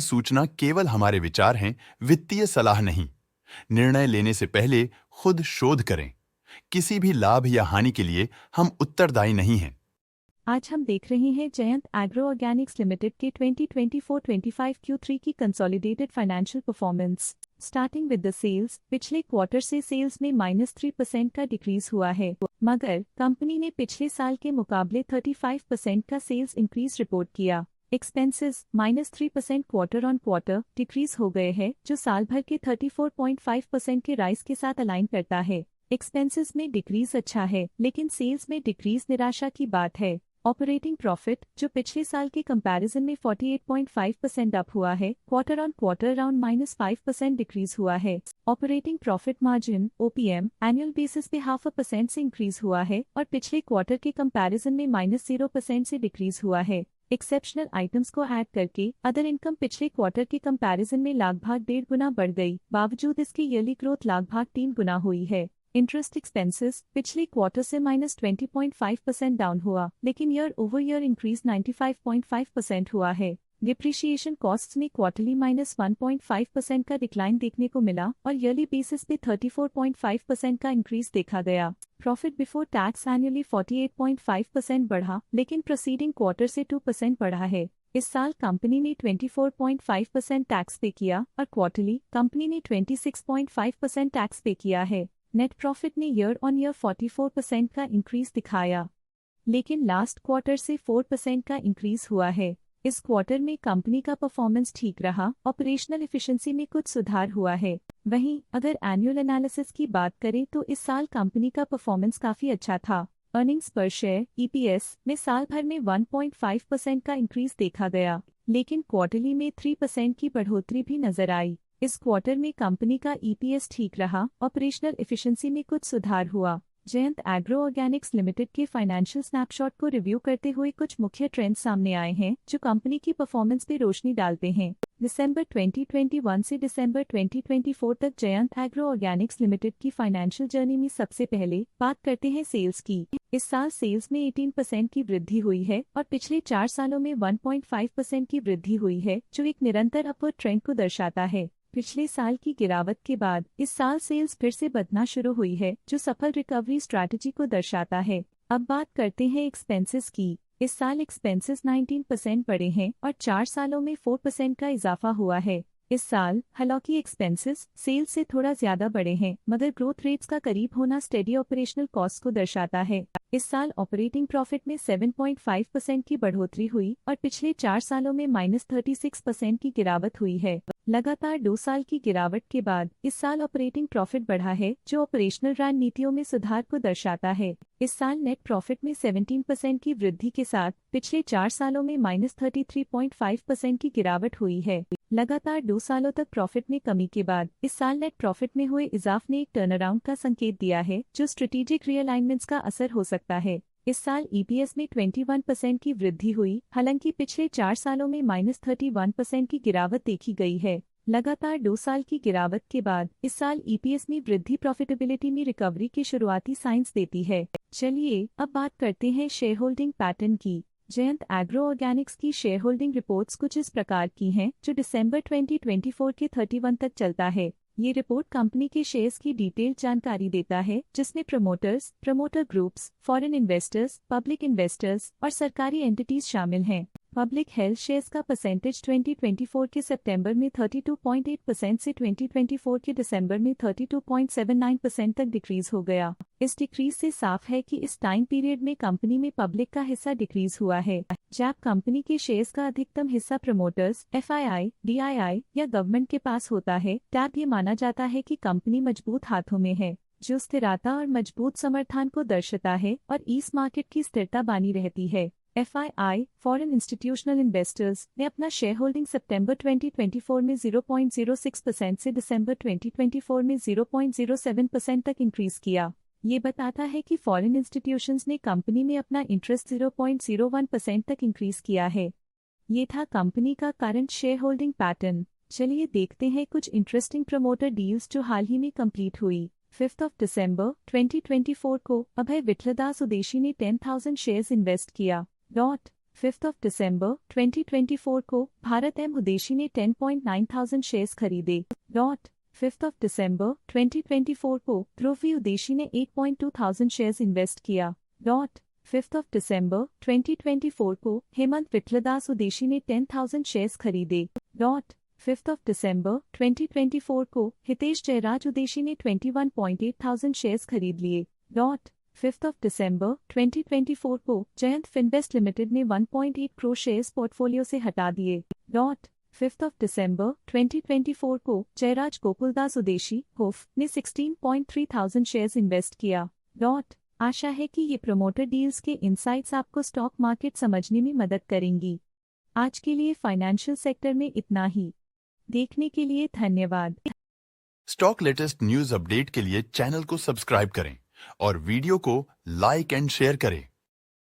सूचना केवल हमारे विचार हैं, वित्तीय सलाह नहीं। निर्णय लेने से पहले खुद शोध करें। किसी भी लाभ या हानि के लिए हम उत्तरदायी नहीं हैं। आज हम देख रहे हैं जयंत एग्रो ऑर्गेनिक्स लिमिटेड के 2024-25 Q3 की consolidated financial performance. Starting with the sales, पिछले क्वार्टर से सेल्स में -3% का डिक्रीज हुआ है, मगर कंपनी ने पिछले साल के मुकाबले 35% का सेल्स इंक्रीज रिपोर्ट किया। Expenses -3% quarter on quarter decrease हो गए हैं, जो साल भर के 34.5% के राइज के साथ अलाइन करता है। एक्सपेंसेस में डिक्रीज अच्छा है, लेकिन सेल्स में डिक्रीज निराशा की बात है। ऑपरेटिंग प्रॉफिट, जो पिछले साल के कंपैरिजन में 48.5% अप हुआ है, quarter on quarter around -5% decrease हुआ है। Operating profit margin OPM annual basis पे 0.5% से इंक्रीज हुआ है और पिछले क्वार्टर के कंपैरिजन में -0% से डिक्रीज हुआ है। एक्सेप्शनल आइटम्स को ऐड करके अदर इनकम पिछले क्वार्टर के कंपैरिजन में लगभग 1.5 गुना बढ़ गई, बावजूद इसकी ईयरली ग्रोथ लगभग 3 गुना हुई है। इंटरेस्ट एक्सपेंसेस पिछले क्वार्टर से -20.5% डाउन हुआ, लेकिन ईयर ओवर ईयर इंक्रीज 95.5% हुआ है। डिप्रिशिएशन कॉस्ट्स में क्वार्टरली -1.5% का डिक्लाइन देखने को मिला और ईयरली बेसिस पे 34.5% का इंक्रीज देखा गया। प्रॉफिट बिफोर टैक्स एनुअली 48.5% बढ़ा, लेकिन प्रोसीडिंग क्वार्टर से 2% बढ़ा है। इस साल कंपनी ने 24.5% टैक्स पे किया और क्वार्टरली कंपनी ने 26.5% टैक्स पे किया है। नेट प्रॉफिट ने ईयर ऑन ईयर 44% का इंक्रीज दिखाया, लेकिन लास्ट क्वार्टर से 4% का इंक्रीज हुआ है। इस क्वार्टर में कंपनी का परफॉर्मेंस ठीक रहा, ऑपरेशनल एफिशिएंसी में कुछ सुधार हुआ है। वहीं अगर एनुअल एनालिसिस की बात करें तो इस साल कंपनी का परफॉर्मेंस काफी अच्छा था। अर्निंग्स पर शेयर EPS में साल भर में 1.5% का इंक्रीज देखा गया, लेकिन क्वार्टरली में 3% की बढ़ोतरी भी नजर आई। इस क्वार्टर में कंपनी का EPS ठीक रहा, ऑपरेशनल एफिशिएंसी में कुछ सुधार हुआ। जयंत एग्रो ऑर्गेनिक्स लिमिटेड के फाइनेंशियल स्नैपशॉट को रिव्यू करते हुए कुछ मुख्य ट्रेंड्स सामने आए हैं जो कंपनी की परफॉर्मेंस पे रोशनी डालते हैं। दिसंबर 2021 से दिसंबर 2024 तक जयंत एग्रो ऑर्गेनिक्स लिमिटेड की फाइनेंशियल जर्नी में सबसे पहले बात करते हैं सेल्स की। इस साल सेल्स में 18% की वृद्धि हुई है और पिछले 4 सालों में 1.5% की वृद्धि हुई है, जो एक निरंतर अपवर्ड ट्रेंड को दर्शाता है। पिछले साल की गिरावट के बाद इस साल सेल्स फिर से बढ़ना शुरू हुई है, जो सफल रिकवरी स्ट्रैटेजी को दर्शाता है। अब बात करते हैं एक्सपेंसेस की। इस साल एक्सपेंसेस 19% बढ़े हैं और 4 सालों में 4% का इजाफा हुआ है। इस साल हालांकि एक्सपेंसेस सेल्स से थोड़ा ज्यादा बढ़े हैं, मगर ग्रोथ रेट्स का करीब होना स्टेडी ऑपरेशनल कॉस्ट को दर्शाता है। इस साल ऑपरेटिंग प्रॉफिट में 7.5% की बढ़ोतरी हुई और पिछले 4 सालों में -36% की गिरावट हुई है। लगातार 2 साल की गिरावट के बाद इस साल ऑपरेटिंग प्रॉफिट बढ़ा है, जो ऑपरेशनल रणनीतियों में सुधार को दर्शाता है। इस साल नेट प्रॉफिट में 17% की वृद्धि के साथ पिछले 4 सालों में -33.5% की गिरावट हुई है। लगातार 2 सालों तक प्रॉफिट में कमी के बाद इस साल नेट प्रॉफिट में हुए इजाफ ने एक टर्नअराउंड का संकेत दिया है, जो स्ट्रेटेजिक रीअलाइनमेंट्स का असर हो सकता है। इस साल EPS में 21% की वृद्धि हुई, हालांकि पिछले 4 सालों में -31% की गिरावट देखी गई है। लगातार 2 साल की गिरावट के बाद इस साल EPS में वृद्धि प्रॉफिटेबिलिटी में रिकवरी के शुरुआती साइंस देती है। चलिए अब बात करते हैं शेयर होल्डिंग पैटर्न की। जयंत एग्रो ऑर्गेनिक्स की शेयर होल्डिंग रिपोर्ट्स कुछ इस प्रकार की हैं, जो दिसंबर 2024 के 31 तक चलता है। ये रिपोर्ट कंपनी के शेयर्स की डिटेल्ड जानकारी देता है, जिसमें promoters, promoter groups, foreign investors, public investors और सरकारी एंटिटीज शामिल हैं। पब्लिक हेल्थ शेयर्स का परसेंटेज 2024 के सितंबर में 32.8% से 2024 के दिसंबर में 32.79% तक डिक्रीज हो गया। इस डिक्रीज से साफ है कि इस टाइम पीरियड में कंपनी में पब्लिक का हिस्सा डिक्रीज हुआ है। जब कंपनी के शेयर्स का अधिकतम हिस्सा प्रमोटर्स, FII, DII या गवर्नमेंट के पास होता है, तब ये माना जाता है कि कंपनी मजबूत हाथों में है, जो स्थिरता और मजबूत समर्थन को दर्शाता है और इस मार्केट की स्थिरता बनी रहती है। FII, फॉरेन इंस्टीट्यूशनल इन्वेस्टर्स ने अपना शेयर होल्डिंग सितंबर 2024 में 0.06% से दिसंबर 2024 में 0.07% तक इंक्रीज किया। ये बताता है कि फॉरेन इंस्टीट्यूशंस ने कंपनी में अपना इंटरेस्ट 0.01% तक इंक्रीज किया है। ये था कंपनी का करंट शेयर होल्डिंग पैटर्न। चलिए देखते हैं कुछ इंटरेस्टिंग प्रमोटर डील्स जो हाल ही में कंप्लीट हुई। 5 दिसंबर 2024 को अभय विठलदास उदेशी ने 10,000 शेयर्स इन्वेस्ट किया। 5 दिसंबर 2024 को भारत एम उदेशी ने 10,900 शेयर्स खरीदे। 5 दिसंबर 2024 को ध्रुवी उदेशी ने 8,200 शेयर्स इन्वेस्ट किया। 5 दिसंबर 2024 को हेमंत विट्लदास उदेशी ने 10,000 शेयर्स खरीदे। 5 दिसंबर 2024 को हितेश जयराज उदेशी ने 21,800 शेयर्स खरीद लिए। 5 दिसंबर 2024 को जयंत फिनवेस्ट लिमिटेड ने 1.8 करोड़ शेयर्स पोर्टफोलियो से हटा दिए। 5 दिसंबर 2024 को जयराज गोकुलदास उदेशी होफ ने 16,300 शेयर्स इन्वेस्ट किया। आशा है कि ये प्रमोटर डील्स के इनसाइट्स आपको स्टॉक मार्केट समझने में मदद करेंगी। आज के लिए फाइनेंशियल सेक्टर में इतना ही। देखने के लिए धन्यवाद। स्टॉक लेटेस्ट न्यूज अपडेट के लिए चैनल को सब्सक्राइब करें और वीडियो को लाइक एंड शेयर करें।